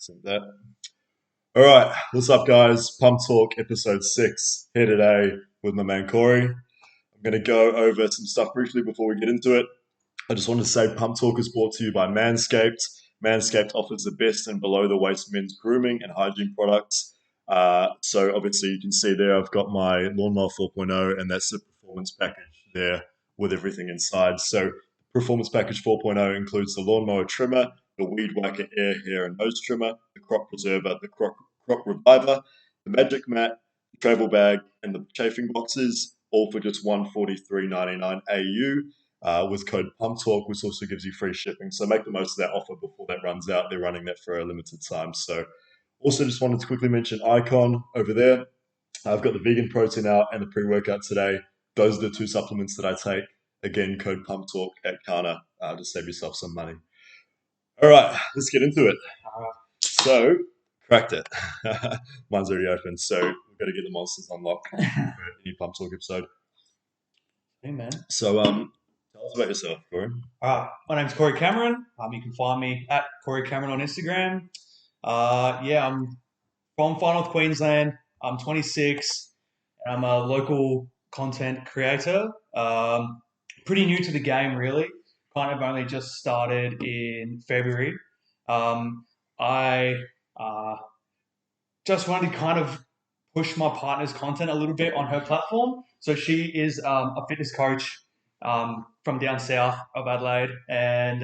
Send that. All right, what's up, guys? Pump Talk episode 6 here today with my man Corey. I'm going to go over some stuff briefly before we get into it. I just wanted to say Pump Talk is brought to you by Manscaped. Manscaped offers the best and below the waist men's grooming and hygiene products. So obviously you can see there I've got my Lawnmower 4.0 and that's the performance package there with everything inside. So Performance Package 4.0 includes the lawnmower trimmer, the weed whacker air, hair and nose trimmer, the crop preserver, the crop reviver, the magic mat, the travel bag and the chafing boxes, all for just $143.99 AU. With code PUMPTALK, which also gives you free shipping. So make the most of that offer before that runs out. They're running that for a limited time. So also just wanted to quickly mention Icon over there. I've got the vegan protein out and the pre-workout today. Those are the two supplements that I take. Again, code PUMPTALK at Kana to save yourself some money. All right, let's get into it. So, cracked it. Mine's already open. So we've got to get the monsters unlocked for any Pump Talk episode. Hey, man. So, tell us about yourself, Corey. My name's Corey Cameron. You can find me at Corey Cameron on Instagram. I'm from Far North Queensland. I'm 26. And I'm a local content creator. Pretty new to the game, really. Kind of only just started in February. I just wanted to kind of push my partner's content a little bit on her platform. So she is a fitness coach from down south of Adelaide, and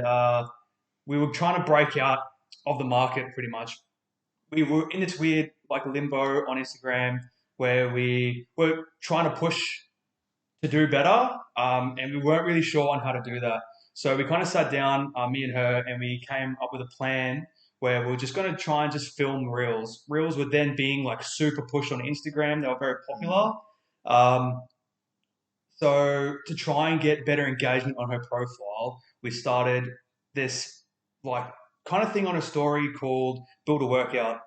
we were trying to break out of the market pretty much. We were in this weird limbo on Instagram where we were trying to push to do better, and we weren't really sure on how to do that. So we kind of sat down, me and her, and we came up with a plan where we were just going to try and just film reels. Reels were then being super pushed on Instagram. They were very popular. So to try and get better engagement on her profile, we started this kind of thing on a story called Build a Workout.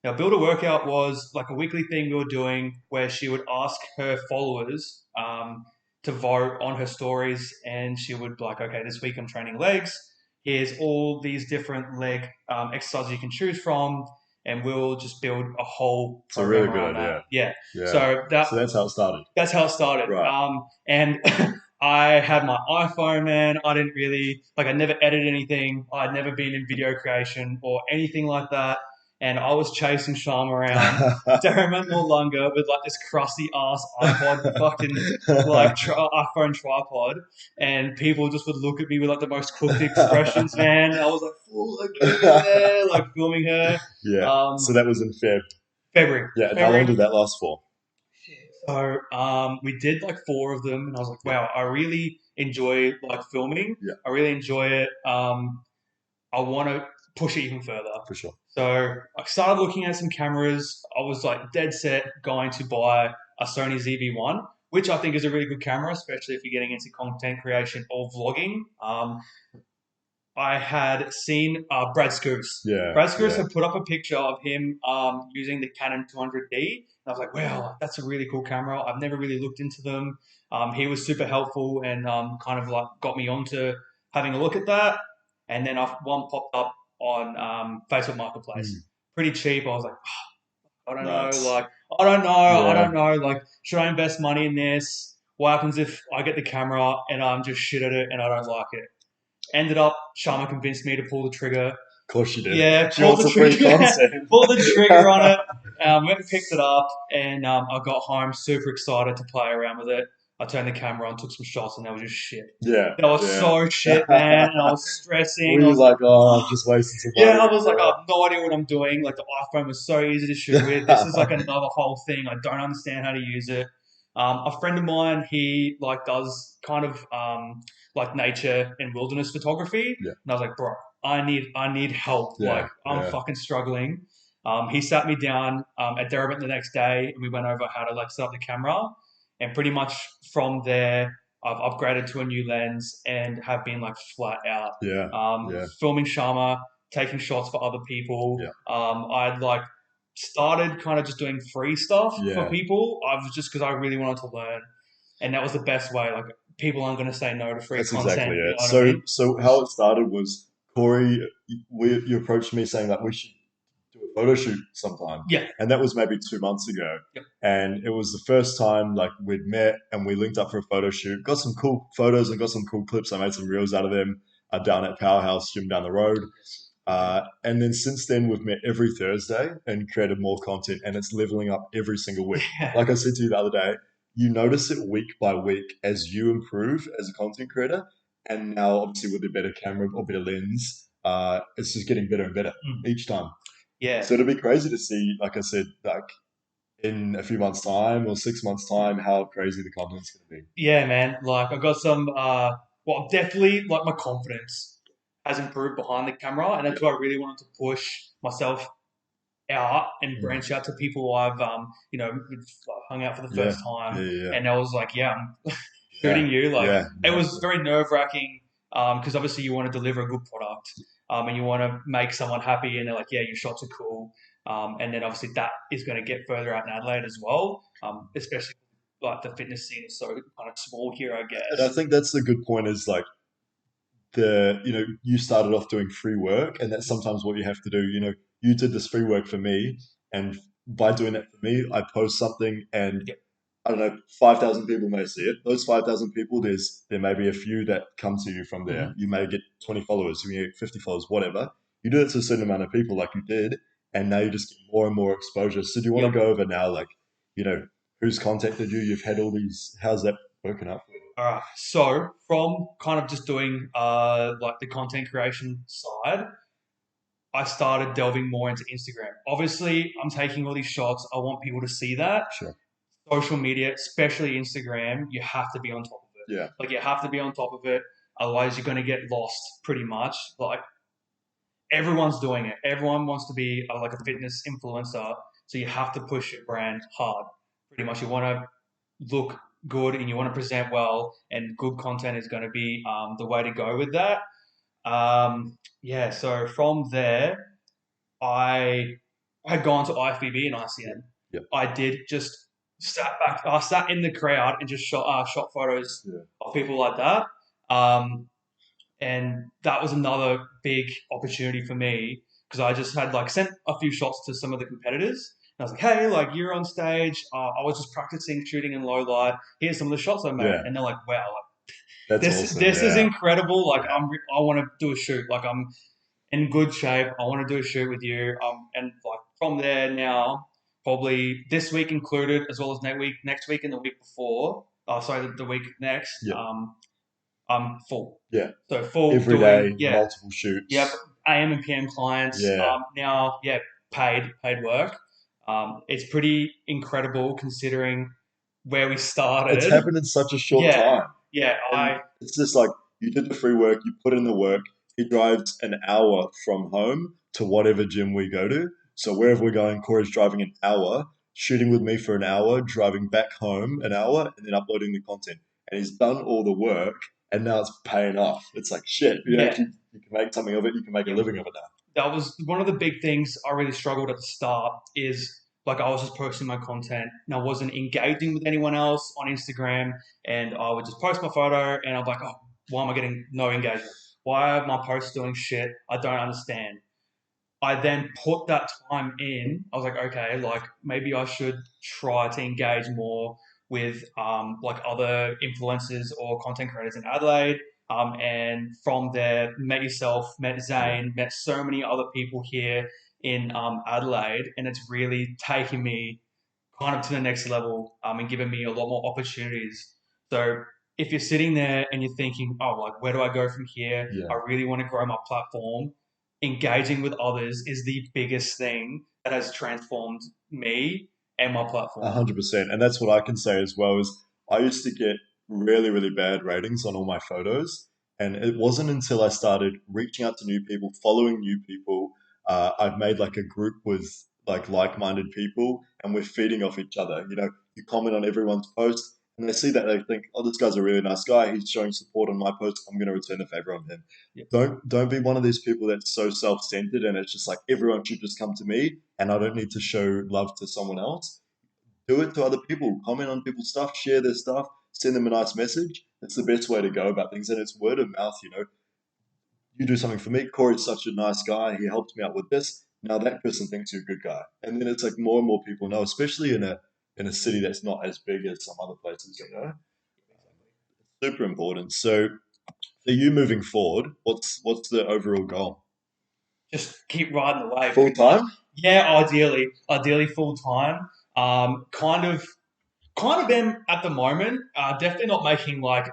Now, Build a Workout was a weekly thing we were doing where she would ask her followers to vote on her stories, and she would be like, okay, this week I'm training legs. Here's all these different leg exercises you can choose from, and we'll just build a whole It's a program really good around idea. that. Yeah. So that's how it started. that's how it started. Right. And I had my iPhone, man. I didn't really, I never edited anything. I'd never been in video creation or anything like that. And I was chasing Sham around, Derrimut no longer, with this crusty ass iPod, fucking iPhone tripod. And people just would look at me with the most cooked expressions, man. I was full there, filming her. Yeah. So that was in February. Yeah. And how long did that last for? So we did 4 of them, and I was like, wow, I really enjoy filming. Yeah. I really enjoy it. I want to push it even further. For sure. So I started looking at some cameras. I was dead set going to buy a Sony ZV-1, which I think is a really good camera, especially if you're getting into content creation or vlogging. I had seen Brad Scoos. Yeah. Brad Scoos had put up a picture of him using the Canon 200D. And I was like, wow, that's a really cool camera. I've never really looked into them. He was super helpful and got me onto having a look at that. And then one popped up on Facebook Marketplace. Pretty cheap. I was like, I don't know. I don't know. Should I invest money in this? What happens if I get the camera and I'm just shit at it and I don't like it? Ended up, Sharma convinced me to pull the trigger. Of course she did. Yeah, pulled the trigger. Pulled the trigger on it. Went and picked it up, and I got home super excited to play around with it. I turned the camera on, took some shots, and that was just shit. Yeah. That was so shit, man. And I was stressing. Were you I've just wasted some money? Yeah, I was I have no idea what I'm doing. The iPhone was so easy to shoot with. This is another whole thing. I don't understand how to use it. A friend of mine, he does kind of nature and wilderness photography. Yeah. And I was like, bro, I need help. I'm fucking struggling. He sat me down at Derrimut the next day, and we went over how to set up the camera. And pretty much from there, I've upgraded to a new lens and have been flat out. Filming Sharma, taking shots for other people. Yeah. I'd started kind of just doing free stuff for people. I was just because I really wanted to learn, and that was the best way. People aren't going to say no to free content. That's exactly it. You know what I mean? So how it started was Corey. You approached me saying we should photo shoot sometime. Yeah. And that was maybe 2 months ago. Yep. And it was the first time like we'd met and we linked up for a photo shoot. Got some cool photos and got some cool clips. I made some reels out of them down at Powerhouse Gym down the road. And then since then, we've met every Thursday and created more content, and it's leveling up every single week. Yeah. Like I said to you the other day, you notice it week by week as you improve as a content creator. And now, obviously, with a better camera or better lens, it's just getting better and better Mm. each time. Yeah. So it'll be crazy to see, like I said, like in a few months' time or 6 months' time, how crazy the content's going to be. Yeah, man. Like I got some. Well, definitely like my confidence has improved behind the camera, and Yeah. that's why I really wanted to push myself out and Mm. branch out to people I've hung out for the Yeah. first time, Yeah. Yeah. and I was like, yeah, I'm Yeah. shooting you. Like Yeah. it was Exactly. very nerve wracking because obviously you want to deliver a good product and you want to make someone happy, and they're like, yeah, your shots are cool, and then obviously that is going to get further out in Adelaide as well, especially like the fitness scene is so kind of small here, I And I guess. think that's the good point is like you started off doing free work, and that's sometimes what you have to do. You did this free work for me, and by doing that for me, I post something, and Yep. I don't know, 5,000 people may see it. Those 5,000 people, there may be a few that come to you from there. Hmm. You may get 20 followers, you may get 50 followers, whatever. You do it to a certain amount of people, like you did, and now you just get more and more exposure. So do you want to Yep. go over now, like, you know, who's contacted you? You've had all these. How's that working out for you? All right. So from kind of just doing like the content creation side, I started delving more into Instagram. Obviously, I'm taking all these shots. I want people to see that. Sure. Social media, especially Instagram, you have to be on top of it. Yeah. Like you have to be on top of it. Otherwise, you're going to get lost pretty much. Like everyone's doing it. Everyone wants to be like a fitness influencer. So you have to push your brand hard. Pretty much, you want to look good and you want to present well, and good content is going to be the way to go with that. Yeah, so from there, I had gone to IFBB and Yeah. ICN. Yeah. I did just sat back. I sat in the crowd and just shot photos Yeah. of people like that. Um, and that was another big opportunity for me because I just had like sent a few shots to some of the competitors. And I was like, hey, like you're on stage. I was just practicing shooting in low light. Here's some of the shots I made, Yeah. and they're like, wow, That's this awesome. this is Yeah. incredible. Like Yeah. I want to do a shoot. Like I'm in good shape. I want to do a shoot with you. And like from there now, probably this week included, as well as next week, and the week before. Sorry, the week next. Yeah. I'm full. Yeah. So full Every doing day, yeah, multiple yep. shoots. AM and PM clients. Yeah. Now yeah, paid work. It's pretty incredible considering where we It's started. happened in such a short Yeah, time. yeah. And it's just like you did the free work, you put in the work. He drives an hour from home to whatever gym we go to. So wherever we're going, Corey's driving an hour, shooting with me for an hour, driving back home an hour, and then uploading the content. And he's done all the work, and now it's paying off. It's like shit. Yeah, You can make something of it. You can make a living of it now. that was one of the big things I really struggled at the start is like I was just posting my content and I wasn't engaging with anyone else on Instagram, and I would just post my photo and I'm like, oh, why am I getting no engagement? Why are my posts doing shit? I don't understand. I then put that time in. I was like, okay, like maybe I should try to engage more with like other influencers or content creators in Adelaide. And from there, met yourself, met Yeah. Zane, met so many other people here in Adelaide, and it's really taken me kind of to the next level and given me a lot more opportunities. So if you're sitting there and you're thinking, oh, like where do I go from here? Yeah. I really want to grow my platform. Engaging with others is the biggest thing that has transformed me and my A platform. 100%. And that's what I can say as well is I used to get really, really bad ratings on all my photos. And it wasn't until I started reaching out to new people, following new people. I've made like a group with like-minded people, and we're feeding off each other. You comment on everyone's post, and they see that they think, "Oh, this guy's a really nice guy. He's showing support on my post. I'm going to return the favor on him." Yep. Don't be one of these people that's so self-centered, and it's just like everyone should just come to me, and I don't need to show love to someone else. Do it to other people. Comment on people's stuff, share their stuff, send them a nice message. It's the best way to go about things, and it's word of mouth. You do something for me. Corey's such a nice guy. He helped me out with this. now that person thinks you're a good guy, and then it's like more and more people know, especially in a city that's not as big as some other places, you know. Super important. So, for you moving forward, what's the overall goal? Just keep riding the wave, Full pretty much. time? Yeah, ideally full time. Kind of am at the moment. Definitely not making like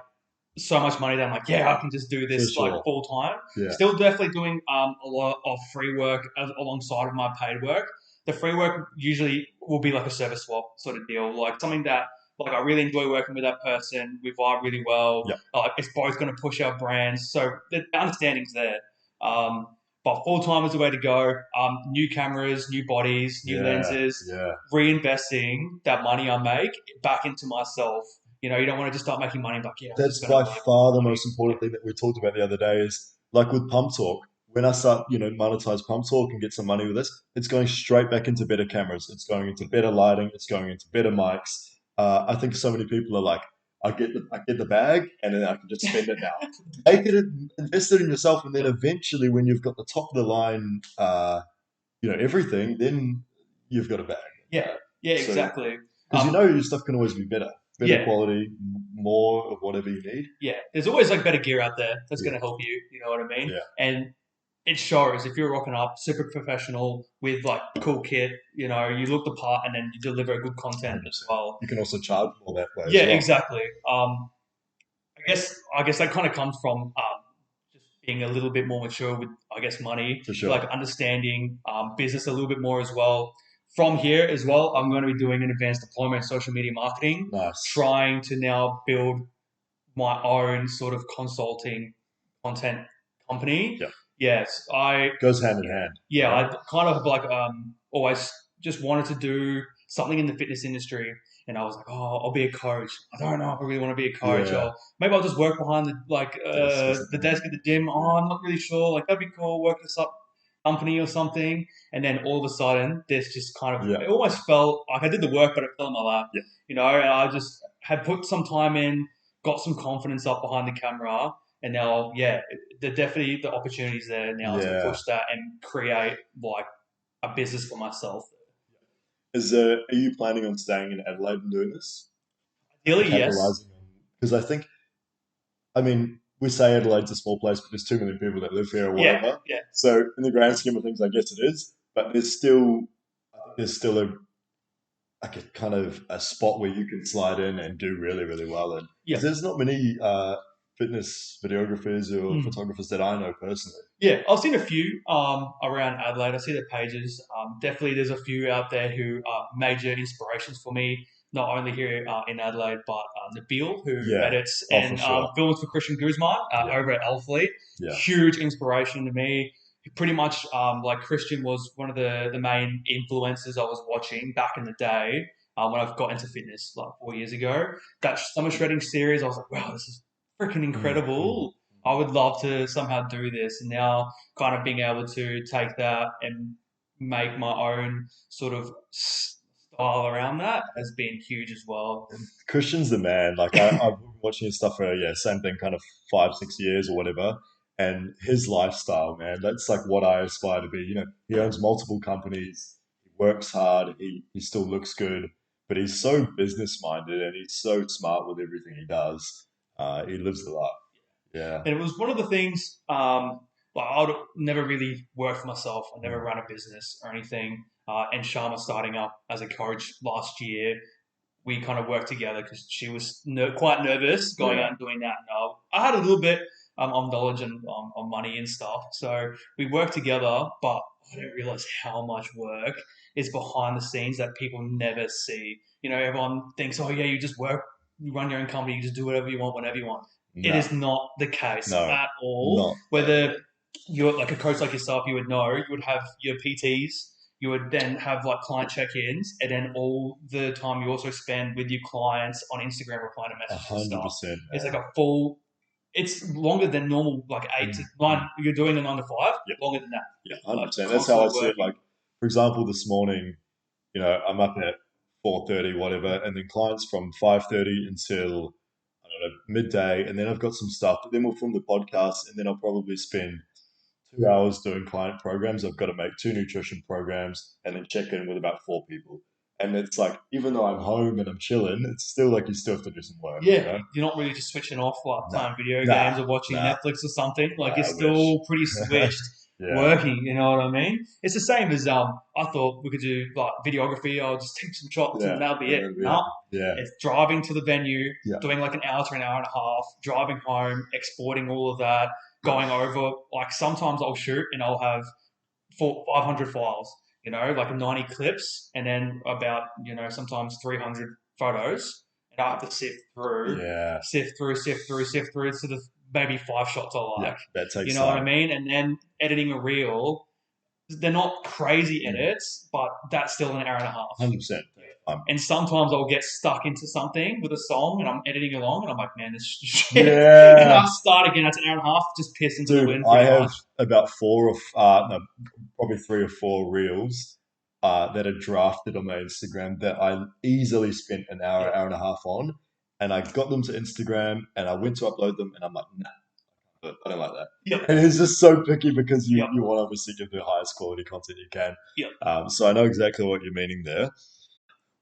so much money that I'm like, yeah, I can just do For this like sure. full time. Yeah. Still definitely doing a lot of free work alongside of my paid work. The free work usually will be like a service swap sort of deal, like something that like I really enjoy working with that person. We vibe really well. Yeah. It's both going to push our brands, so the understanding's there. Um, but full time is the way to go. New cameras, new bodies, new Yeah. lenses, Yeah. reinvesting that money I make back into myself. You don't want to just start making money, but yeah, I'm just That's going to by like far the money. most important thing that we talked about the other day is like with Pump Talk, when I start, monetize Pump Talk and get some money with this, it's going straight back into better cameras. It's going into better lighting. It's going into better mics. I think so many people are like, I get the bag and then I can just spend it now. Take it, invest it in yourself, and then eventually, when you've got the top of the line, everything, then you've got a bag. Yeah, yeah, So, exactly. because Um, your stuff can always be better yeah, quality, more of whatever you need. yeah. There's always like better gear out there that's Yeah, going to help you. You know what I mean? yeah, And it shows if you're rocking up super professional with like cool kit. You look the part, and then you deliver good content as 100%. well. You can also charge more that way Yeah, as well, exactly. I guess that kind of comes from just being a little bit more mature with money, for like sure. understanding business a little bit more as well. From here as well, I'm going to be doing an advanced diploma in social media marketing, Nice. trying to now build my own sort of consulting content company. Yeah, Yes, I goes hand in hand. yeah, Yeah, I kind of like always just wanted to do something in the fitness industry, and I was like, oh, I'll be a coach. I don't know if I really want to be a coach, yeah. or maybe I'll just work behind Desk or the something. desk at the gym. Oh, I'm not really sure. Like that'd be cool. Work this up company or something, and then all of a sudden, this just kind of Yeah, it almost felt like I did the work, but it fell in my lap. yeah, And I just had put some time in, got some confidence up behind the camera, and now, yeah, definitely the opportunities there now to yeah. push that and create like a business for myself. Are you planning on staying in Adelaide and doing this and Ideally, yes. capitalizing on? Because I mean, we say Adelaide's a small place, but there's 2 million people that live here or Yeah, whatever. yeah, So in the grand scheme of things, I guess it is. But there's still a like a kind of a spot where you can slide in and do really, really well. And yeah. because there's not many fitness videographers or Mm. photographers that I know personally. Yeah, I've seen a few around Adelaide. I see their pages. Definitely, there's a few out there who are major inspirations for me, not only here in Adelaide, but Nabil, who Yeah. edits Oh, for and sure. films for Christian Guzman Yeah. over at Elfleet. Yeah. Huge inspiration to me. Pretty much, like Christian was one of the main influences I was watching back in the day when I got into fitness like 4 years ago. That summer shredding series, I was like, wow, this is freaking Mm, mm. incredible. I would love to somehow do this. And now, kind of being able to take that and make my own sort of style around that has been huge as well. Christian's the man. Like I've been watching his stuff for same thing, kind of 5, 6 years or whatever. And his lifestyle, man, that's like what I aspire to be. He owns multiple companies. He works hard. He still looks good, but he's so business minded and he's so smart with everything he does. He lives the life. Yeah, And it was one of the things, like I would never really work for myself. I never mm, run a business or anything. And Sharma starting up as a coach last year, we kind of worked together because she was quite nervous going yeah, out and doing that. And I had a little bit of knowledge and on money and stuff. So we worked together, but I didn't realize how much work is behind the scenes that people never see. Everyone thinks, oh, yeah, you just work, you run your own company, you just do whatever you want, whenever you want. It no, is not the case no, at all. not at Whether all. you're like a coach like yourself, you would know, you would have your PTs, you would then have like client check-ins, and then all the time you also spend with your clients on Instagram replying to A messages and hundred stuff. percent, It's like man. a full. It's longer than normal, like eight to Mm, nine. mm. You're doing the 9 to 5, Yeah, longer than that. yeah, Like 100%. That's how I constantly see it. working. Like, for example, this morning, I'm up at 4:30, whatever, and then clients from 5:30 until I don't know midday, and then I've got some stuff. But then we'll film the podcast, and then I'll probably spend 2 hours doing client programs, I've got to make two nutrition programs and then check in with about four people. And it's like, even though I'm home and I'm chilling, it's still like you still have to do some work, you Yeah, know? you're not really just switching off like Nah, playing video games nah, or watching nah, Netflix or something. Like nah, you're I wish. still pretty switched Yeah, working, you know what I mean? It's the same as I thought we could do like videography, I'll just take some shots and yeah, that'll be and it. then No, yeah, it's driving to the venue, yeah, doing like an hour to an hour and a half, driving home, exporting all of that, yeah, going over like sometimes I'll shoot and I'll have 500 files, you know, like 90 clips, and then about, you know, sometimes 300 photos. And I have to yeah, sift through to the maybe 5 shots I yeah. like. That You takes know what I time. mean? And then editing a reel, they're not crazy Mm, edits, but that's still an hour and a half. 100% time. And sometimes I'll get stuck into something with a song and I'm editing along and I'm like, man, this is shit. And Yeah, I start again, it's an hour and a half, just piss into the dude, wind I pretty have much. about no, probably 3 or 4 reels that are drafted on my Instagram that I easily spent an hour, Yeah. hour and a half on. And I got them to Instagram and I went to upload them and I'm like, nah, I don't like that. Yep. And it's just so picky because Yep. you want to obviously give the highest quality content you can. Yep. So I know exactly what you're meaning there.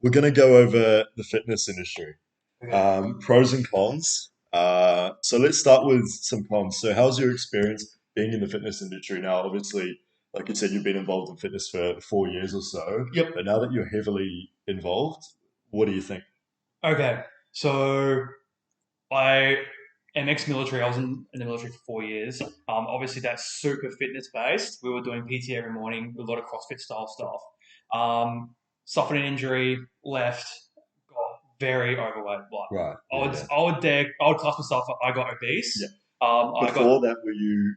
We're going to go over the fitness industry, Okay. pros and cons. So let's start with some cons. So how's your experience being in the fitness industry now? Obviously, like you said, you've been involved in fitness for 4 years or so. Yep. But now that you're heavily involved, what do you think? Okay. So I am ex-military. I was in the military for 4 years. Obviously, that's super fitness based. We were doing PT every morning, a lot of CrossFit style stuff. Suffered an injury, left, got very overweight. Like Right. Yeah. Yeah. I would class myself. I got Yeah. obese. I got Before that, were you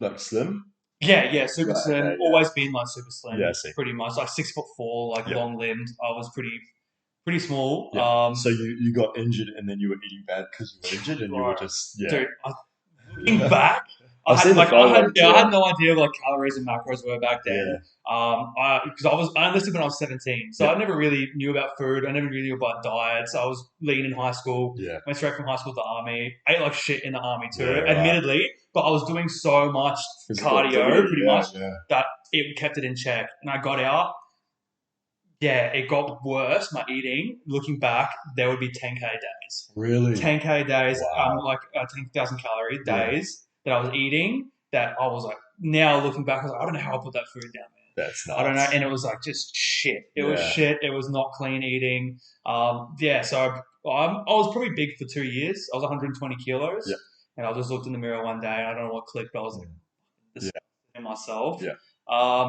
like slim? yeah, super Right. slim. Okay. Yeah. Always been like super Yeah. I slim, see. pretty much like 6'4", like Yeah. long limbed. I was pretty small. Yeah. So you got injured and then you were eating bad because you were injured and you were Bro, just yeah. dude, looking back, I've seen the photos. I Yeah. had no idea what like calories and macros were back then. Yeah. Because I enlisted when I was 17, so Yeah. I never really knew about food. I never really knew about diets. I was lean in high school. Yeah. Went straight from high school to the army. Ate like shit in the army too, Yeah. Right. admittedly. But I was doing so much Physical cardio, activity. pretty Yeah. much, Yeah. that it kept it in check. And I got out. Yeah, it got worse. My eating. Looking back, there would be 10K days. Really. 10K days, Wow. like 10,000 calorie Yeah. days that I was eating, that I was like, now looking back, I was like, I don't know how I put that food down, man. That's I don't know. nuts. And it was like just shit. It was Yeah. shit. It was not clean eating. Yeah, so I was probably big for 2 years. I was 120 Yeah. kilos. And I just looked in the mirror one day and I don't know what clicked, but I was like, Yeah. disgusted in myself. Yeah.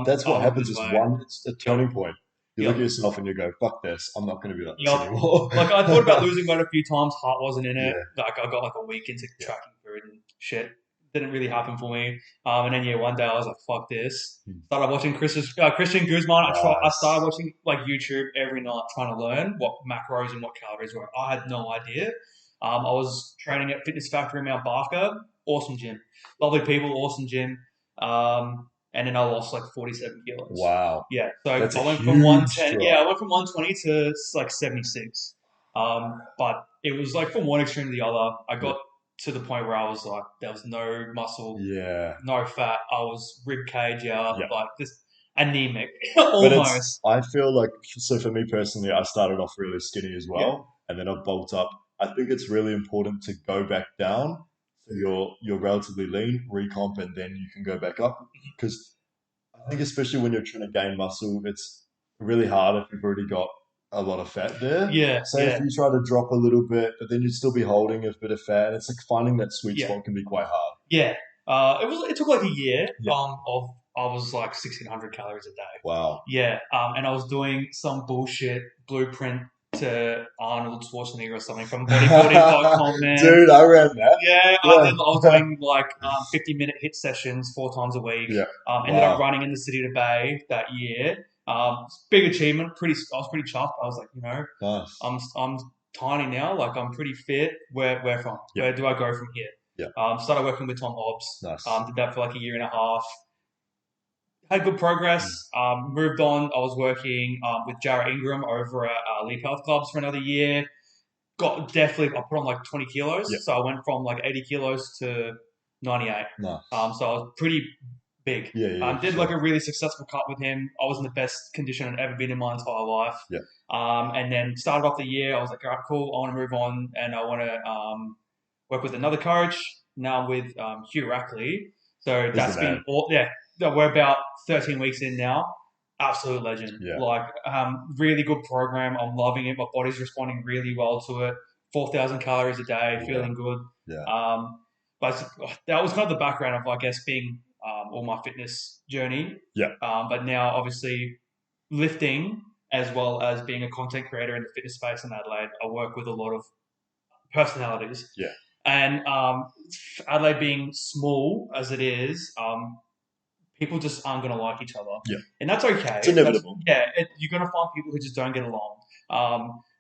That's I what would happens. lose Is weight. one. It's a Yep. turning point. You look Yep. at yourself and you go, "Fuck this! I'm not going to be like this Yep. anymore." Like I thought about losing weight a few times. Heart wasn't in it. Yeah. Like I got like a week into Yeah. tracking food and shit. Didn't really happen for me. And then yeah, one day I was like, "Fuck this." Hmm. Started watching Christian Guzman. I started Nice. watching like YouTube every night, trying to learn what macros and what calories were. I had no idea. I was training at Fitness Factory in Mount Barker. Awesome gym, lovely people, awesome gym. And then I lost like 47 kilos. Wow. Yeah, so That's a I went from huge 110. Yeah, drop. I went from 120 to like 76. But it was like from one extreme to the other. I Yeah. got to the point where I was like, there was no muscle, Yeah. no fat. I was rib cage out, Yeah. like just anemic, But it's. almost. I feel like so for me personally, I started off really skinny as Yeah, well, and then I bulked up. I think it's really important to go back down. So you're relatively lean, recomp, and then you can go back up because I think especially when you're trying to gain muscle, it's really hard if you've already got a lot of fat there. yeah, Say if yeah, you try to drop a little bit, but then you'd still be holding a bit of fat. It's like finding that sweet yeah, spot can be quite hard. yeah. It took like a year. Yeah. Of I was like 1,600 calories a day. Wow. Yeah, and I was doing some bullshit blueprint to Arnold Schwarzenegger or something from bodybuilding.com, man. Dude, I ran that. Yeah, I Yeah. was doing like 50-minute hit sessions 4 times a week. Yeah. Ended up Wow. running in the city to Bay that year. Big achievement. I was pretty chuffed. I was like, Nice. I'm tiny now. Like I'm pretty fit. Where from? Yeah. Where do I go from here? Yeah. Started working with Tom Hobbs. Nice. Did that for like a year and a half. Had good progress. Mm. Moved on. I was working with Jarrett Ingram over at Leap Health Clubs for another year. I put on like 20 kilos. Yeah. So I went from like 80 kilos to 98. Nice. So I was pretty big. Yeah, yeah, for Did like sure. a really successful cut with him. I was in the best condition I'd ever been in my entire life. Yeah. And then started off the year, I was like, all right, cool, I want to move on and I want to work with another coach. Now I'm with Hugh Rackley. So He's the that's man. been, yeah, we're about 13 weeks in now. Absolute legend. Yeah. Like, really good program. I'm loving it. My body's responding really well to it. 4,000 calories a day, Yeah. feeling good. Yeah. But that was kind of the background of, I guess, being all my fitness journey. Yeah. But now, obviously, lifting as well as being a content creator in the fitness space in Adelaide, I work with a lot of personalities. Yeah. And Adelaide being small as it is, people just aren't going to like each other. Yeah. And that's It's okay. inevitable. You're going to find people who just don't get along.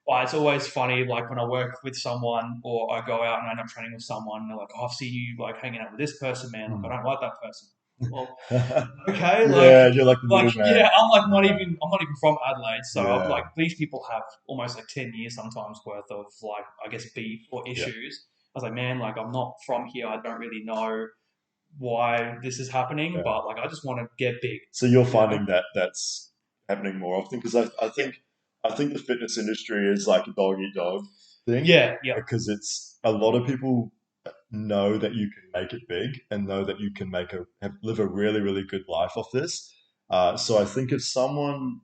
But it's always funny, like when I work with someone or I go out and I end up training with someone, and they're like, oh, I've seen you like hanging out with this person, man. Like, I don't like that person. Well, okay, Yeah, you're like the yeah, middleman. I'm like Yeah. I'm not even from Adelaide, so I'm Yeah. like these people have almost like 10 years sometimes worth of like I guess beef or Yeah. issues. I was like, man, like I'm not from here. I don't really know why this is happening, Yeah. but like I just want to get big. So you're You know? finding that that's happening more often because Yeah, I think the fitness industry is like a dog eat dog thing yeah, yeah, because it's a lot of people know that you can make it big and know that you can live a really really good life off this. So I think if someone,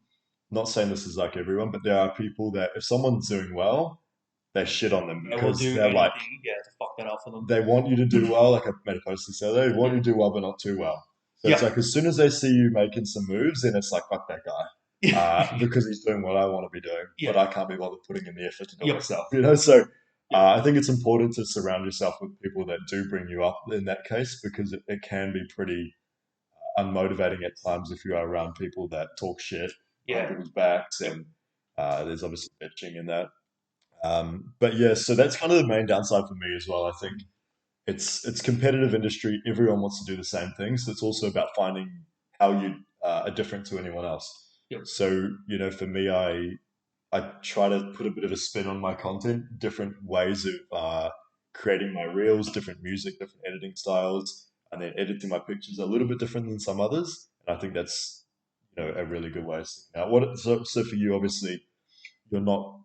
not saying this is like everyone, but there are people that if someone's doing well, they shit on them they will because do they're like anything, yeah, to fuck that up for them. they want you to do well. Like I made a post this other day, they want Yeah, you to do well, but not too well. So it's yeah, like as soon as they see you making some moves, then it's like fuck that guy yeah, because he's doing what I want to be doing, yeah, but I can't be bothered putting in the effort to do it yep, myself. You know, so yep, I think it's important to surround yourself with people that do bring you up in that case because it can be pretty unmotivating at times if you are around people that talk shit behind yeah, people's backs, yep, and there's obviously bitching in that. But yeah, so that's kind of the main downside for me as well. I think it's competitive industry. Everyone wants to do the same thing, so it's also about finding how you are different to anyone else. yep, So you know, for me, I try to put a bit of a spin on my content, different ways of creating my reels, different music, different editing styles, and then editing my pictures a little bit different than some others. And I think that's a really good way of sticking out. So for you, obviously, you're not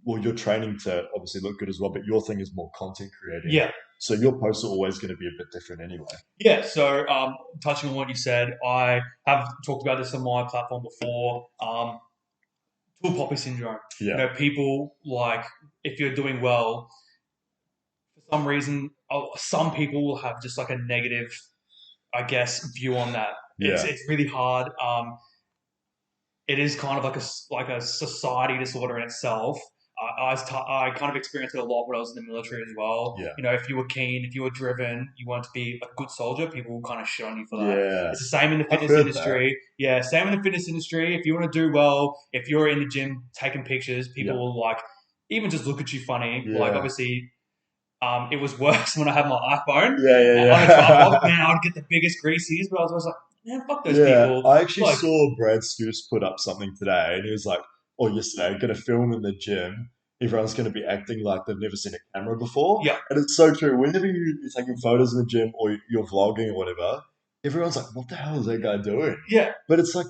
well, you're training to obviously look good as well, but your thing is more content creating. yeah. So your posts are always going to be a bit different anyway. Yeah, so touching on what you said, I have talked about this on my platform before. Tall poppy syndrome. Yeah, People like if you're doing well, for some reason, some people will have just like a negative, I guess, view on that. It's yeah, it's really hard. It is kind of like a society disorder in itself. I kind of experienced it a lot when I was in the military as well. yeah, If you were keen, if you were driven, you wanted to be a good soldier, people will kind of shit on you for that. yeah. It's the same in the I've fitness heard that. industry. Yeah, same in the fitness industry. If you want to do well, if you're in the gym taking pictures, people Yeah, will like even just look at you funny. Like yeah, obviously, it was worse when I had my iPhone yeah, on a tripod. yeah, Man, I would get the biggest greases, but I was always like, man, fuck those yeah. people. I actually Like, saw Brad Skuse put up something today, and he was like, "Oh, yesterday, going to film in the gym. Everyone's going to be acting like they've never seen a camera before." yeah, And it's so true. Whenever you're taking photos in the gym or you're vlogging or whatever, everyone's like, "What the hell is that guy doing?" yeah. But it's like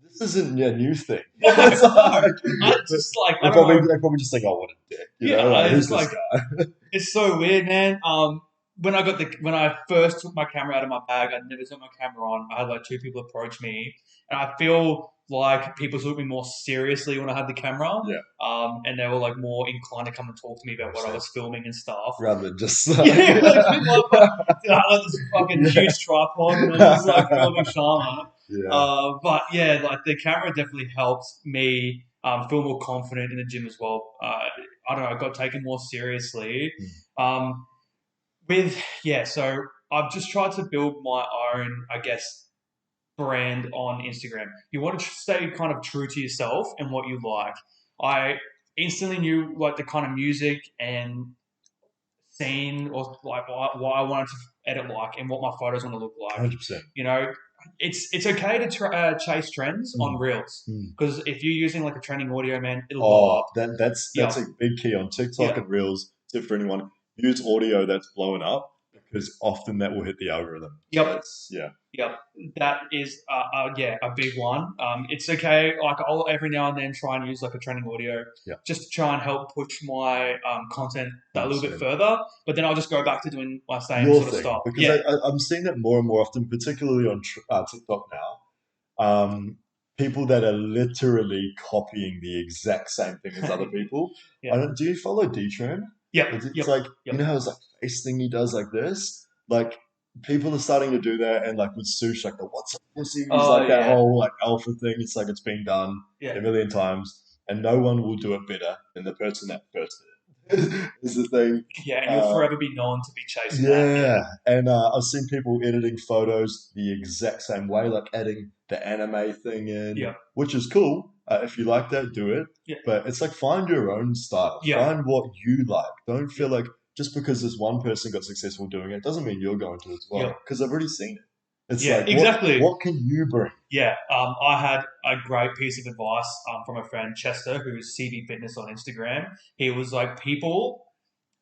this isn't a new thing. No, It's no. like I just like I they don't probably know. they probably just think, "Oh, what a dick," Yeah, like who's it's this like guy? it's so weird, man. When I first took my camera out of my bag, I'd never took my camera on. I had like two people approach me, and I feel like people took me more seriously when I had the camera. Yeah, And they were like more inclined to come and talk to me about what I 100%. was filming and stuff. Rather than just Yeah, like like people are like, dude, I had this fucking yeah. huge tripod and I was just like filming Sharma. Yeah. But yeah, like the camera definitely helped me feel more confident in the gym as well. I don't know, I got taken more seriously. Mm. Um, so I've just tried to build my own, I guess, brand on Instagram. You want to stay kind of true to yourself and what you like. I instantly knew like the kind of music and scene or like what I wanted to edit like and what my photos want to look like. 100%. You know, it's okay to chase trends on Mm. reels Mm. because if you're using like a trending audio, man, it'll blow Oh, up. that's Yeah, a big key on TikTok yeah, and Reels. Tip for anyone: use audio that's blowing up because often that will hit the algorithm. So Yep. it's yeah, Yep, that is yeah, a big one. It's okay. Like I'll every now and then try and use like a training audio yeah, just to try and help push my content a little bit 100%. further. But then I'll just go back to doing my same Your sort of thing, style. because Yeah, I'm seeing that more and more often, particularly on TikTok now. People that are literally copying the exact same thing as other people. yeah, Do you follow D-Trend? yep, It's yep, like, you yep. know how his like face thing he does like this? Like people are starting to do that, and like with Sush, like the what's up pussies, Oh like that yeah, whole like alpha thing. It's like it's been done yeah, a million times, and no one will do it better than the person that first did it. Is the thing. yeah. And you'll Uh, forever be known to be chasing that. Yeah, yeah, and I've seen people editing photos the exact same way, like adding the anime thing in, yeah, which is cool. If you like that, do it. yeah, But it's like find your own style, yeah, find what you like. Don't yeah, feel like just because this one person got successful doing it doesn't mean you're going to as yeah, well. Because I've already seen it. It's yeah. like Exactly. what can you bring? Yeah, I had a great piece of advice from a friend, Chester, who's CB Fitness on Instagram. He was like, people,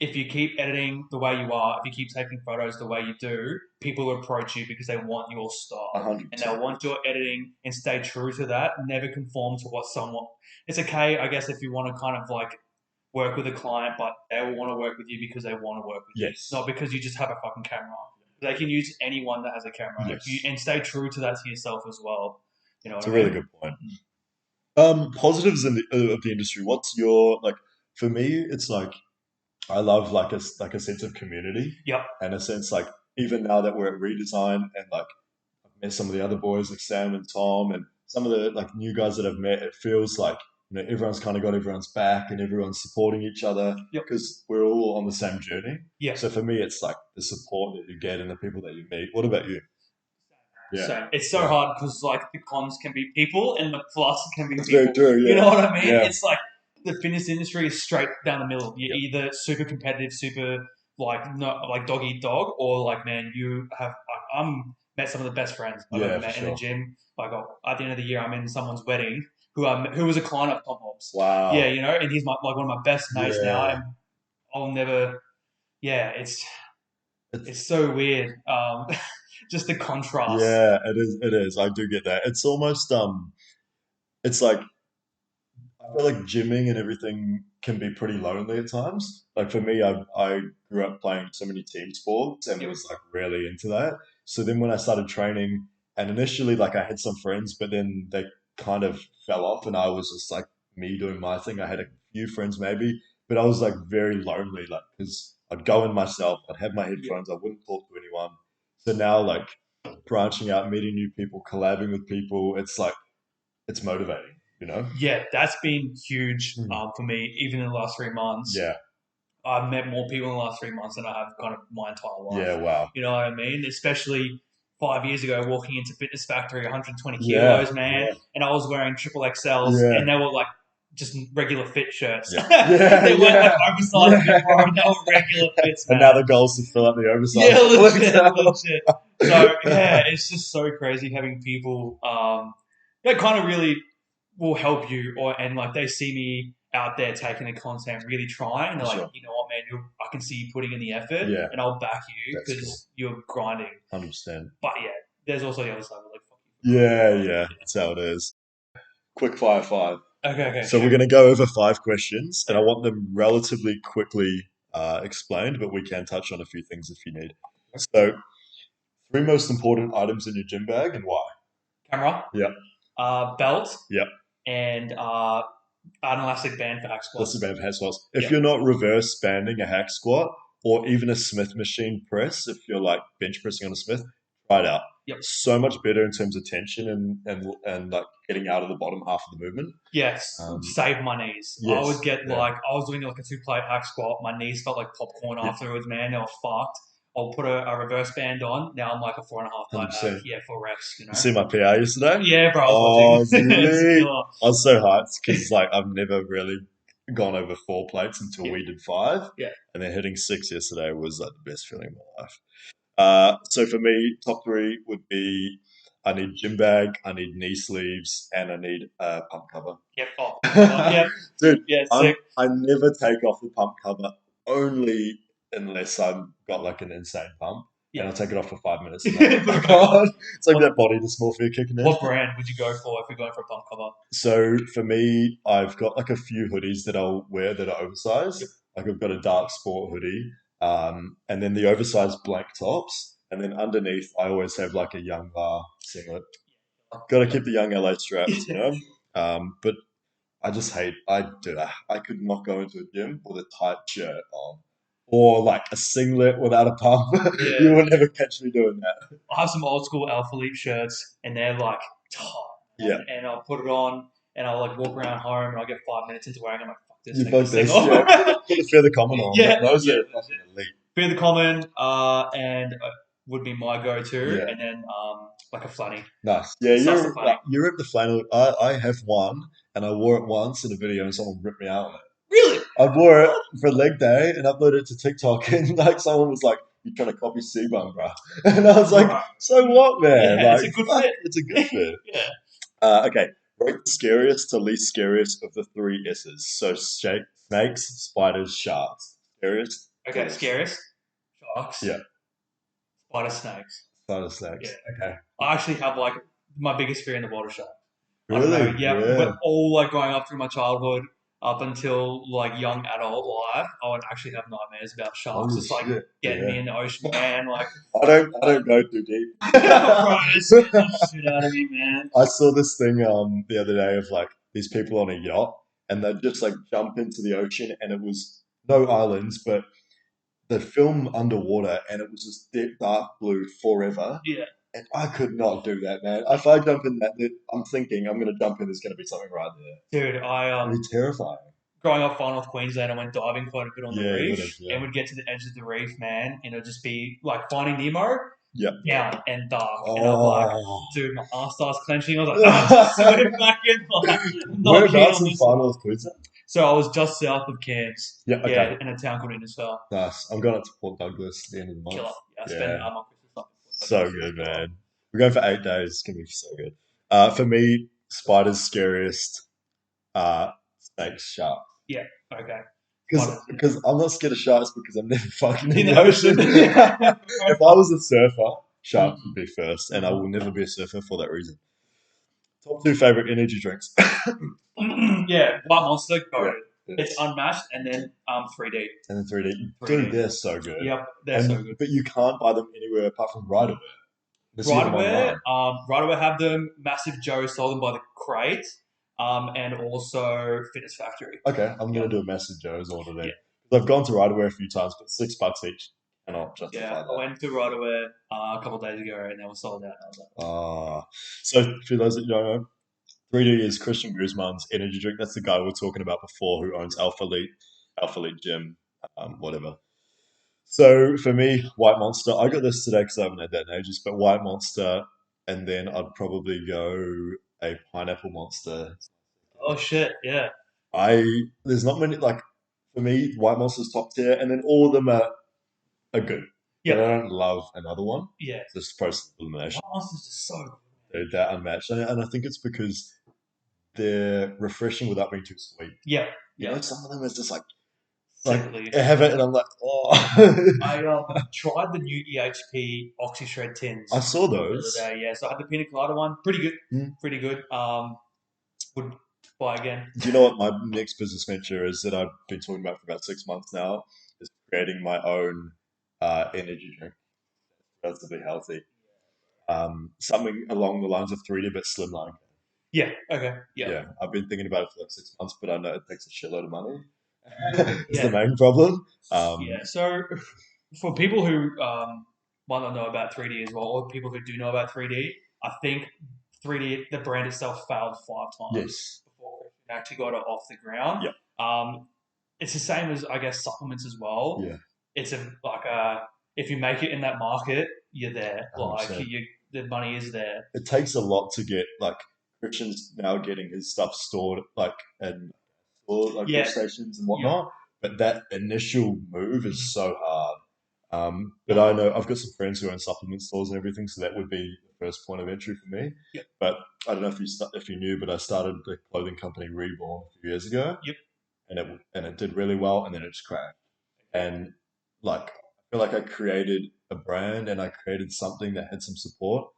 if you keep editing the way you are, if you keep taking photos the way you do, people will approach you because they want your A style hundred and they'll percent. want your editing and stay true to that. Never conform to what someone. It's okay, I guess, if you want to kind of like work with a client, but they will want to work with you because they want to work with you, Yes. not because you just have a fucking camera. They can use anyone that has a camera. If you Yes. and stay true to that to yourself as well. You know It's what a I really mean? good point. Positives of the industry. What's your like? For me, it's like I love like a sense of community Yep. and a sense like even now that we're at redesign and like I've met some of the other boys like Sam and Tom and some of the like new guys that I've met, it feels like everyone's kind of got everyone's back and everyone's supporting each other Yep. because we're all on the same journey. Yeah. So for me, it's like the support that you get and the people that you meet. What about you? Yeah, So it's so yeah, hard because like the cons can be people and the plus can be that's very people. true. You Yeah, know what I mean? yeah, It's like the fitness industry is straight down the middle. You're yeah, either super competitive, super like not like dog eat dog, or like man, you have like I'm met some of the best friends I've ever yeah, for met in the sure. gym. Like at the end of the year, I'm in someone's wedding who was a client of Tom Hobbs. Yeah, Wow. you know, and he's my like one of my best mates now, Yeah, and I'll never. Yeah, it's it's so weird. Just the contrast. yeah, it is. It is. I do get that. It's almost it's like I feel like gymming and everything can be pretty lonely at times. Like for me, I grew up playing so many team sports and Yep. was like really into that. So then when I started training, and initially like I had some friends, but then they kind of fell off, and I was just like me doing my thing. I had a few friends maybe, but I was like very lonely, like because I'd go in myself, I'd have my Yeah. headphones, I wouldn't talk to anyone. So now like branching out, meeting new people, collabing with people, it's like it's motivating, you know? Yeah, that's been huge Mm. for me. Even in the last 3 months, Yeah. I've met more people in the last 3 months than I have kind of my entire life. Yeah, wow. You know what I mean? Especially 5 years ago, walking into Fitness Factory, 120 Yeah, kilos, man, yeah, and I was wearing triple XLs, yeah, and they were like just regular fit shirts. yeah, yeah, They weren't like yeah, oversized fit, bro. yeah. They were regular fits, And now man. the goal is to fill out the Yeah, oversized legit, XL. legit. So yeah, it's just so crazy having people that kind of really will help you, or and like they see me out there taking the content, really trying, and For they're like, sure. you know what, man, I can see you putting in the effort, Yeah, and I'll back you that's cool. because you're grinding. 100%. But yeah, there's also the other side of like, fuck you for Yeah, grinding. yeah, that's how it is. Quick fire five. Okay, okay, So we're shoot. going to go over 5 questions, and Yeah. I want them relatively quickly explained, but we can touch on a few things if you need. So, three most important items in your gym bag and why? Camera, Yeah, belt, yeah. and an elastic band for hack That's the squats. band for hack squats. If Yeah. you're not reverse banding a hack squat or even a Smith machine press, if you're like bench pressing on a Smith, try it out. Yep. So much better in terms of tension and like getting out of the bottom half of the movement. Yes, Um, save my knees. I would yes, get yeah, like I was doing like a 2 plate hack squat. My knees felt like popcorn yeah, afterwards, man. They were fucked. I'll put a reverse band on. Now I'm like a 4.5 plate, 100%. yeah, for reps, you You know. see my PR yesterday? Yeah, bro, I was Oh, watching. it's It's lit. killer. I was so hyped because like I've never really gone over 4 plates until Yeah, we did five, yeah. and then hitting six yesterday was like the best feeling of my life. So for me, top three would be I need gym bag, I need knee sleeves, and I need a pump cover. Yep. Oh, pump cover. Yep. Dude, Yeah, sick. I never take off the pump cover only unless I've got like an insane pump. And Yeah. I'll take it off for 5 minutes and Put then it put it back back on. on. It's like What, that body dysmorphia kicking in. what brand would you go for if you're going for a pump cover? So for me, I've got like a few hoodies that I'll wear that are Yep. oversized. Like I've got a dark sport hoodie, and then the oversized blank tops, and then underneath I always have like a young bar singlet. Got to keep the young LA straps, you Yeah. know. But I just hate. I could not go into a gym with a tight shirt on, or like a singlet without a pump. Yeah. You will never catch me doing that. I have some old school Alpha Leap shirts, and they're like tight, Yeah, and I'll put it on, and I'll like walk around home, and I'll get 5 minutes into wearing it, I'm like, fuck this, you take fuck this thing this. Yeah, put off. the feather comment on. Yeah, Those yeah, are that's it. fucking elite. Fear the Common, and would be my go-to, Yeah. and then like a flanny. Nice. Yeah, Suss the flanny. you rip the flannel. I have one, and I wore it once in a video, and someone ripped me out on it. Really? I wore it for leg day and uploaded it to TikTok, and like someone was like, "You're trying to copy C-Bum, bro," and I was like, Right. "So what, man? Yeah, it's Like, a good fuck, fit. it's a good fit." Yeah. Okay, rate the scariest to least scariest of the three S's. So, snakes, spiders, sharks. Scariest to Okay, least. scariest. Sharks. Yeah, Spider snakes. spider Yeah. snakes. Okay. I actually have like my biggest fear in the water shark. I don't know. Really? Yeah, Yeah. but all like growing up through my childhood up until like young adult life, I would actually have nightmares about sharks Holy just like shit. getting Yeah. me in the ocean, man. Like, I don't go too deep. bro, it scares the shit out of me, man. I saw this thing the other day of like these people on a yacht and they'd just like jump into the ocean and it was no islands, but the film underwater and it was just deep dark blue forever. Yeah, And I could not do that, man. If I jump in that, I'm thinking I'm gonna jump in. There's gonna be something right there. dude. I It'd be terrifying. growing up far north Queensland, I went diving quite a bit on the Yeah, you would reef, have. Yeah. and would get to the edge of the reef, man, and it'd just be like Finding Nemo, Yep. down and dark, and I'm like, Oh. dude, my ass starts clenching. I was like, nah, just swim back in. Like, I'm not keen Whereabouts on in this Far one. North Queensland? So I was just south of Cairns, Yeah. yeah, Okay. in a town called Innisfail. Nice. I'm going up to Port Douglas at the end of the month. Killer. Yeah, I spent Yeah. my Christmas up in Port So Douglas. good, man. We're going for 8 days. It's gonna be so good. For me, spiders scariest. Snakes, sharks. Yeah, okay. Because I'm not scared of sharks because I'm never fucking in In the the ocean. ocean. Yeah. If I was a surfer, sharks would be first, and I will never be a surfer for that reason. Top two favorite energy drinks. Yeah, White Monster, Yeah. goated. It's unmatched, and then 3D. And then 3D. 3D. Dude, they're so good. Yep, they're so good. But you can't buy them anywhere apart from Riderwear. Let's get them online. Riderwear have them. Massive Joe sold them by the crate, and also Fitness Factory. Okay, I'm Yeah. gonna do a massive Joe's order then. Yeah. 'Cause I've gone to Riderwear a few times, but $6 each cannot justify Yeah, that. I went to Riderwear a couple of days ago, and they were sold out. I was like, So for those that don't know, 3D is Christian Guzman's energy drink. That's the guy we were talking about before who owns Alpha Elite Gym, whatever. So for me, White Monster. I got this today because I haven't had that in ages. But White Monster, and then I'd probably go a Pineapple Monster. oh shit, yeah, There's not many like for me. White Monster's top tier, and then all of them are good. But yeah, I don't love another one. yeah. It's just process of elimination. White Monster's just so good. They're unmatched, and I think it's because they're refreshing without being too sweet. Yeah, You yeah. know, some of them is just like Sickly. I have it, and I'm like, oh. I tried the new EHP Oxy Shred tins I saw the other those. day. Yeah, so I had the pina colada one. Pretty good. Mm. Pretty good. Would buy again. Do you know what my next business venture is that I've been talking about for about 6 months now? Is creating my own energy drink. Relatively healthy. Something along the lines of 3D but slimline. Yeah. Okay. Yeah. Yeah, I've been thinking about it for like 6 months, but I know it takes a shitload of money. It's Yeah. the main problem. Yeah. So for people who might not know about 3D as well, or people who do know about 3D, I think 3D the brand itself failed 5 times Yes. before it actually got it off the ground. Yep. It's the same as I guess supplements as well. Yeah. It's if you make it in that market, you're there. 100%. The money is there. It takes a lot to get like Christian's now getting his stuff stored like and store like Yeah. gas stations and whatnot. But that initial move is so hard. But I know I've got some friends who own supplement stores and everything, so that would be the first point of entry for me. Yep. But I don't know if you knew, but I started the clothing company Reborn a few years ago. Yep. And it did really well, and then it just crashed. And like I feel like I created a brand and I created something that had some support.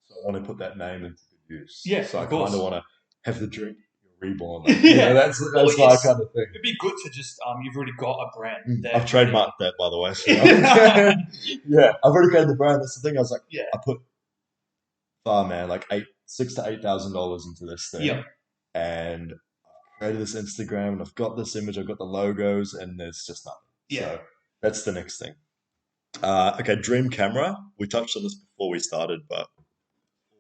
So I want to put that name into good use. Yeah, So I of kind of course. want to have the drink you're reborn. Like, Yeah. Well, that's my it's kind of thing. it'd be good to just you've already got a brand I've there ready. trademarked that by the way. So Yeah. yeah, I've already created the brand. That's the thing. I was like, Yeah. I put far man like $6,000 to $8,000 into this Yep. thing, and created this Instagram, and I've got this image, I've got the logos, and there's just nothing. Yeah. So that's the next thing. Okay, dream camera. We touched on this before we started, but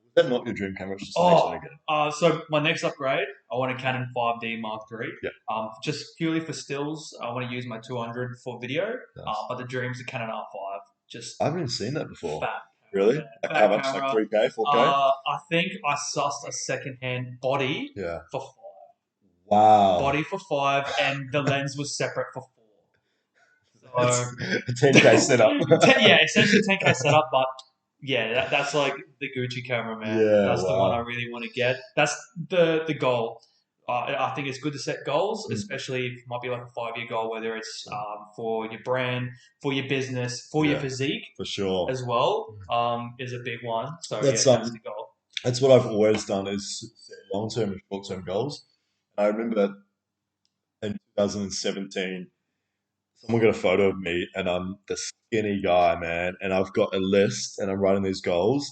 is that not your dream camera? It's just the next one Oh, again. so my next upgrade, I want a Canon 5D Mark III. Yeah, Just purely for stills, I want to use my 200 for video. nice. But the dream's a Canon R5. Just I haven't even seen that before. fat camera, Really? man. Like how Fat much? Like camera. 3K, 4K? I think I sussed a secondhand body Yeah. for five. Wow. Body for five, and the lens was separate for four. That's So a 10K setup. yeah, essentially 10K setup, but yeah, that's like the Gucci camera, man. Yeah, That's the one I wow. really want to get. That's the goal. I think it's good to set goals, Mm, especially if it might be like a 5 year goal, whether it's for your brand, for your business, for your yeah, physique for sure. as well. Is a big one. So yeah, That's that's the goal. that's what I've always done is set long-term and short-term goals. I remember in 2017, someone got a photo of me and I'm the skinny guy, man, and I've got a list and I'm writing these goals.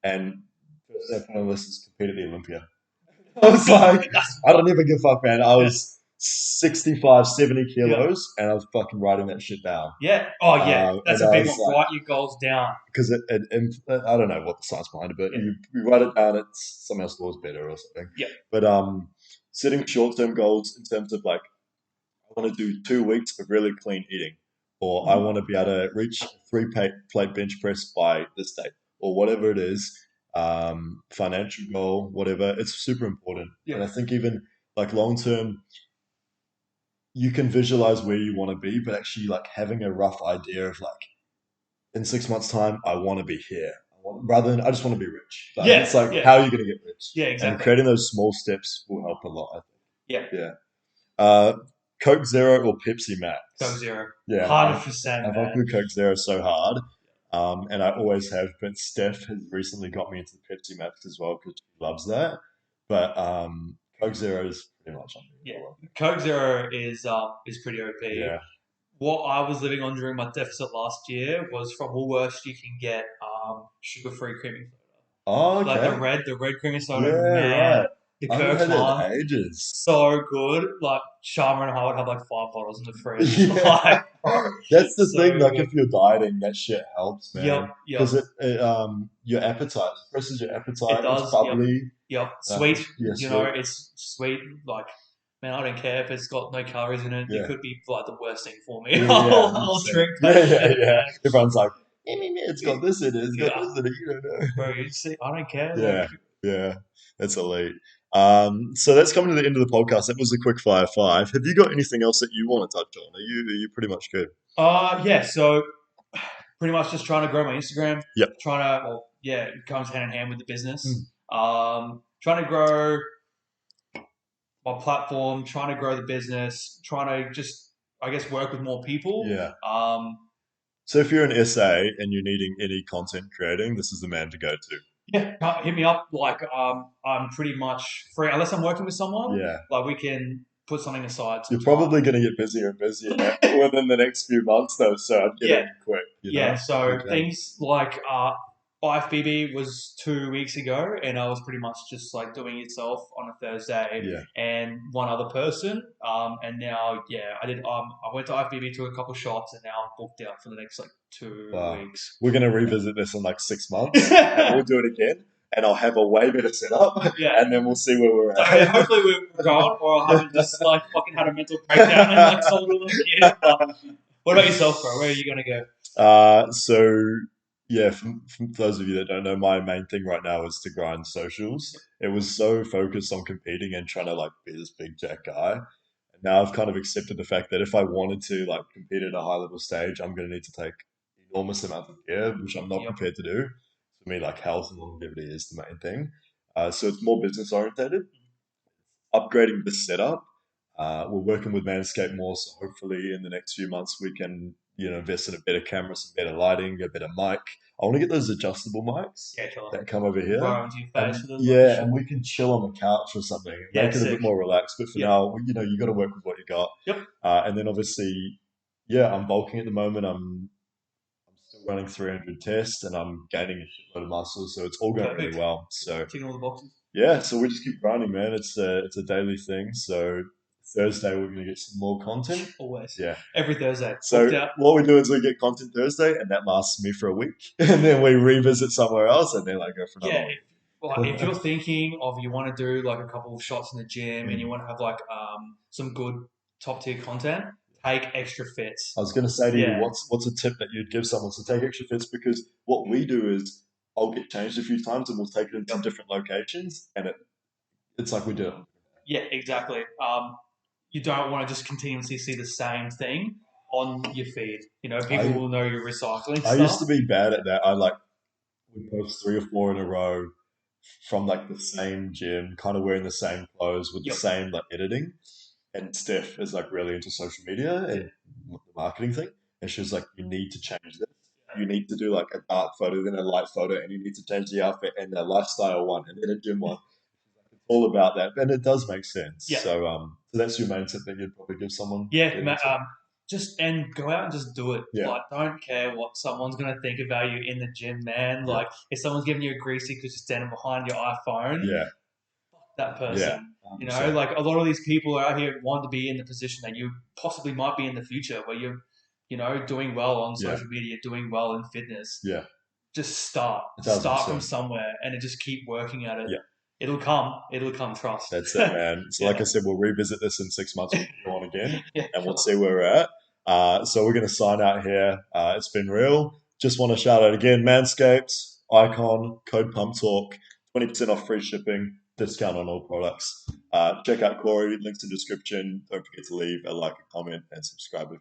And first step on the list is compete at the Olympia. I was like, That's I don't even give a fuck, man. I yeah, was 65, 70 yeah, kilos and I was fucking writing that shit down. yeah. Oh yeah, that's And a I big was one. like, Write your goals down. because I don't know what the science behind it, but Yeah, you write it down, it's somehow scores better or something. yeah. But setting short term goals in terms of like I want to do 2 weeks of really clean eating, or I Mhm. want to be able to reach plate bench press by this date, or whatever it is, financial goal, whatever. It's super important, Yeah. and I think even like long term, you can visualize where you want to be, but actually like having a rough idea of like in 6 months' time, I want to be here. Rather than I just want to be rich. Like Yeah, it's like yeah, how are you going to get rich? yeah, And exactly. creating those small steps will help a lot. I Yeah, think. Yeah. Uh, Coke Zero or Pepsi Coke Max? Zero. Yeah, 100%, I fuck man. with Coke Zero so hard, and I always have. But Steph has recently got me into the Pepsi Max as well because she loves that. But Coke Zero is pretty much Yeah, unbeatable. Coke Zero is pretty OP. Yeah. What I was living on during my deficit last year was from Woolworths. You can get sugar-free creamy Oh, soda, like okay. the red creamy soda. Yeah, Man, right. the I haven't Kirk's had that one, in ages. so good. Like Sharma and I would have like 5 bottles in the fridge. Yeah, Like, bro, that's the so thing. Like, good. if you're dieting, that shit helps, Yep, man. yep. Because your appetite suppresses your It appetite. It's does. Yep. bubbly. Yep, I think, sweet. yeah, You know, sweet. it's sweet. Like, man, I don't care if it's got no calories in it. It Yeah, could be like the worst thing for me. yeah, yeah, I'll 100%. drink Yeah, that yeah, shit, yeah. man. Everyone's like, it's got this in it. It's got Yeah, this in it. You don't know. bro. You see, I don't care. Like, Yeah, yeah. That's elite. So that's coming to the end of the podcast. That was a quick fire five. Have you got anything else that you want to touch on? Are you pretty much good? yeah. So pretty much just trying to grow my Instagram. Yep. Trying to, well, yeah, it comes hand in hand with the business. Mm. Trying to grow my platform. Trying to grow the business. Trying to just, I guess, work with more people. Yeah. So if you're an SA and you're needing any content creating, this is the man to go to. Yeah, hit me up. Like, I'm pretty much free unless I'm working with someone. Yeah. Like, we can put something aside You're some time. probably going to get busier and busier within the next few months, though. So I'd get Yeah, in quick, yeah. if So you can. things like IFBB was 2 weeks ago, and I was pretty much just like doing it yourself on a Thursday, Yeah. and one other person. And now, yeah, I did. I went to IFBB, took a couple shots, and now I'm booked out for the next like two Wow. weeks. We're going to revisit this in like 6 months and we'll do it again. And I'll have a way better setup Yeah. and then we'll see where we're So yeah, at. hopefully we're gone, or I haven't just like fucking had a mental breakdown and like told all the kid. But what about yourself, bro? Where are you gonna go? So yeah, for those of you that don't know, my main thing right now is to grind socials. It was so focused on competing and trying to like be this big jack guy. And now I've kind of accepted the fact that if I wanted to like compete at a high level stage, I'm going to need to take enormous amounts of gear, which I'm not Yep. prepared to do. For me, like health and longevity is the main thing. So it's more business orientated, upgrading the setup. We're working with Manscaped more, so hopefully in the next few months we can invest in a better camera, some better lighting, a better mic. I want to get those adjustable mics Yeah, killer. that come over here. Right onto your face And with it like a yeah, and shirt. we can chill on the couch or something and Yeah, make it a sick. bit more relaxed. But for Yep. now, you got to work with what you got. Yep. And then obviously, yeah, I'm bulking at the moment. I'm still running 300 tests and I'm gaining a shitload of muscle, so it's all going really Perfect. well. So Ticking all the boxes. yeah, so we just keep grinding, man. It's a daily thing. So Thursday we're gonna get some more content. Always. Yeah. Every Thursday. Booked So out. what we do is we get content Thursday, and that lasts me for a week, and then we revisit somewhere else, and then I go for Yeah. another week. If you're thinking of you want to do like a couple of shots in the gym and you Mm. want to have like some good top tier content, take extra I fits. was going to say to you, Yeah. what's a tip that you'd give someone to take extra fits? Because what we do is I'll get changed a few times, and we'll take it into Yep. different locations, and it's like we do it. Yeah, exactly. You don't want to just continuously see the same thing on your feed. People I will know you're recycling I used stuff. to be bad at that. I like would post 3 or 4 in a row from like the same gym, kind of wearing the same clothes with the Yep. same like editing. And Steph is like really into social media Yeah. and the marketing thing. And she was like, you need to change this. You need to do like a dark photo, then a light photo, and you need to change the outfit and a lifestyle one and then a gym one. It's all about that. And it does make sense. Yeah. So that's your main tip that you'd probably give someone Yeah, getting into. just and go out and just do it. Yeah. Like, don't care what someone's gonna think about you in the gym, man. Yeah. Like, if someone's giving you a greasy because you're standing behind your iPhone, Yeah. that Yeah. person. 100%. Like a lot of these people are out here wanting to be in the position that you possibly might be in the future, where you're, doing well on Yeah. social media, doing well in fitness. Yeah. Just start, A thousand start from percent. somewhere, and then just keep working at it. Yeah. It'll come. It'll come. Trust. That's it, man. So, like Yeah. I said, we'll revisit this in 6 months when we go on again, Yeah. and we'll see where we're at. So, we're going to sign out here. It's been real. Just want to shout out again, Manscaped, Icon, code Pump Talk, 20% off free shipping, discount on all products. Check out Corey, links in the description. Don't forget to leave a like, a comment, and subscribe if